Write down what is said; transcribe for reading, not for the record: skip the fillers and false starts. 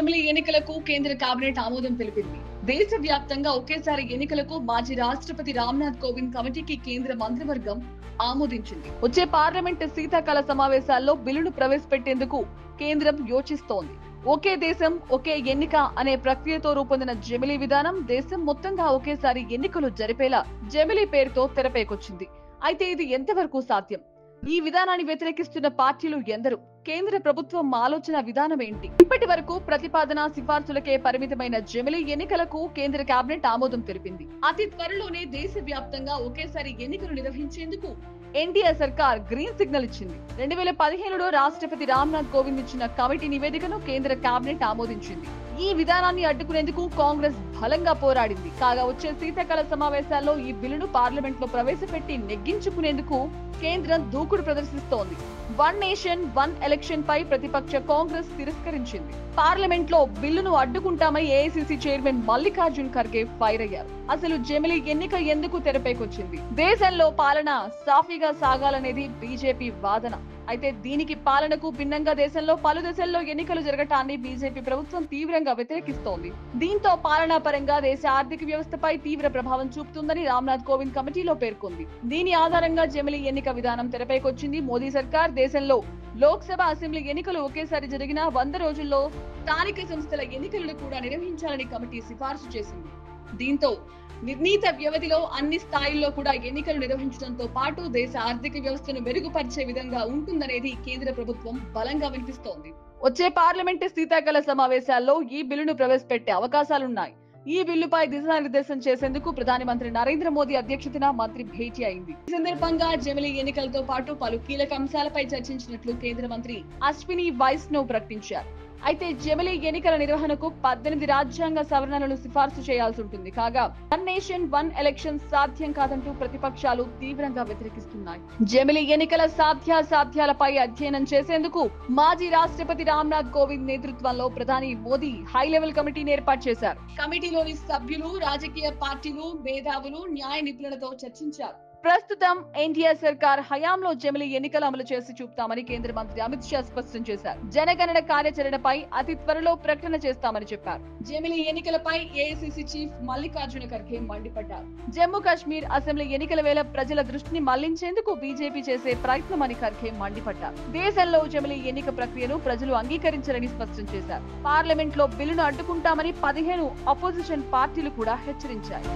జమిలీ ఎన్నికలకు కేంద్ర కేబినెట్ ఆమోదం తెలిపింది. దేశవ్యాప్తంగా ఒకేసారి ఎన్నికలకు మాజీ రాష్ట్రపతి రామ్నాథ్ కోవింద్ కమిటీకి కేంద్ర మంత్రివర్గం ఆమోదించింది. వచ్చే పార్లమెంట్ శీతాకాల సమావేశాల్లో బిల్లును ప్రవేశపెట్టేందుకు కేంద్రం యోచిస్తోంది. ఒకే దేశం ఒకే ఎన్నిక అనే ప్రక్రియతో రూపొందిన జమిలీ విధానం దేశం మొత్తంగా ఒకేసారి ఎన్నికలు జరిపేలా జమిలీ పేరుతో తెరపైకొచ్చింది. అయితే ఇది ఎంతవరకు సాధ్యం? ఈ విధానాన్ని వ్యతిరేకిస్తున్న పార్టీలు ఎందరు? కేంద్ర ప్రభుత్వం ఆలోచన విధానం ఏంటి? ఇప్పటి వరకు ప్రతిపాదన సిఫార్సులకే పరిమితమైన జమిలీ ఎన్నికలకు కేంద్ర కేబినెట్ ఆమోదం తెలిపింది. అతి త్వరలోనే దేశవ్యాప్తంగా ఒకేసారి ఎన్నికలు నిర్వహించేందుకు ఎన్డీఏ సర్కార్ గ్రీన్ సిగ్నల్ ఇచ్చింది. 2015లో రాష్ట్రపతి రామ్నాథ్ కోవింద్ ఇచ్చిన కమిటీ నివేదికను కేంద్ర కేబినెట్ ఆమోదించింది. ఈ విధానాన్ని అడ్డుకునేందుకు కాంగ్రెస్ బలంగా పోరాడింది. కాగా వచ్చే శీతాకాల సమావేశాల్లో ఈ బిల్లును పార్లమెంట్ లో ప్రవేశపెట్టి నెగ్గించుకునేందుకు కేంద్రం దూకుడు ప్రదర్శిస్తోంది. వన్ నేషన్ వన్ ఎలక్షన్ పై ప్రతిపక్ష కాంగ్రెస్ తిరస్కరించింది. పార్లమెంట్ లో బిల్లును అడ్డుకుంటామని AICC chairman Mallikarjun Kharge fire అయ్యారు. అసలు జమిలీ ఎన్నిక ఎందుకు తెరపైకొచ్చింది? దేశంలో పాలన సాఫీగా సాగాలనేది బీజేపీ వాదన. అయితే దీనికి పాలనకు భిన్నంగా దేశంలో పలు దశల్లో ఎన్నికలు జరగటాన్ని బీజేపీ ప్రభుత్వం తీవ్రంగా వ్యతిరేకిస్తోంది. దీంతో పాలనా పరంగా దేశ ఆర్థిక వ్యవస్థపై తీవ్ర ప్రభావం చూపుతుందని రామ్నాథ్ కోవింద్ కమిటీలో పేర్కొంది. దీని ఆధారంగా జమిలీ ఎన్నిక విధానం తెరపైకొచ్చింది. మోదీ సర్కార్ దేశంలో లోక్సభ అసెంబ్లీ ఎన్నికలు ఒకేసారి జరిగిన 100 రోజుల్లో స్థానిక సంస్థల ఎన్నికలను కూడా నిర్వహించాలని కమిటీ సిఫార్సు చేసింది. దీంతో నిర్ణీత వ్యవధిలో అన్ని స్థాయిల్లో కూడా ఎన్నికలు నిర్వహించడంతో పాటు దేశ ఆర్థిక వ్యవస్థను మెరుగుపరిచే విధంగా ఉంటుందనేది కేంద్ర ప్రభుత్వం బలంగా వినిపిస్తోంది. వచ్చే పార్లమెంటు శీతాకాల సమావేశాల్లో ఈ బిల్లును ప్రవేశపెట్టే అవకాశాలున్నాయి. ఈ బిల్లుపై దిశానిర్దేశం చేసేందుకు ప్రధాని మంత్రి నరేంద్ర మోదీ అధ్యక్షతన మంత్రి భేటీ అయింది. ఈ సందర్భంగా జమిలీ ఎన్నికలతో పాటు పలు కీలక అంశాలపై చర్చించినట్లు కేంద్ర మంత్రి అశ్విని వైష్ణవ్ ప్రకటించారు. అయితే జమిలీ ఎన్నికల నిర్వహణకు 18 రాజ్యాంగ సవరణలను సిఫార్సు చేయాల్సి ఉంటుంది. కాగా వన్ నేషన్ వన్ ఎలక్షన్ సాధ్యం కాదంటూ ప్రతిపక్షాలు తీవ్రంగా వ్యతిరేకిస్తున్నాయి. జమిలీ ఎన్నికల సాధ్యాసాధ్యాలపై అధ్యయనం చేసేందుకు మాజీ రాష్ట్రపతి రామ్నాథ్ కోవింద్ నేతృత్వంలో ప్రధాని మోదీ హై లెవెల్ కమిటీని ఏర్పాటు చేశారు. కమిటీలోని సభ్యులు రాజకీయ పార్టీలు, మేధావులు, న్యాయ నిపుణులతో చర్చించారు. ప్రస్తుతం ఎన్డీఏ సర్కార్ హయాంలో జమిలీ ఎన్నికలు అమలు చేసి చూపుతామని కేంద్ర మంత్రి అమిత్ షా స్పష్టం చేశారు. జనగణన కార్యాచరణపై అతి త్వరలో ప్రకటన చేస్తామని చెప్పారు. జమిలీ ఎన్నికలపై ఏఐసీసీ చీఫ్ మల్లికార్జున ఖర్గే మండిపడ్డారు. జమ్మూ కాశ్మీర్ అసెంబ్లీ ఎన్నికల వేళ ప్రజల దృష్టిని మళ్లించేందుకు బీజేపీ చేసే ప్రయత్నమని ఖర్గే మండిపడ్డారు. దేశంలో జమిలీ ఎన్నిక ప్రక్రియను ప్రజలు అంగీకరించారని స్పష్టం చేశారు. పార్లమెంట్ లో బిల్లును అడ్డుకుంటామని 15 అపోజిషన్ పార్టీలు కూడా హెచ్చరించాయి.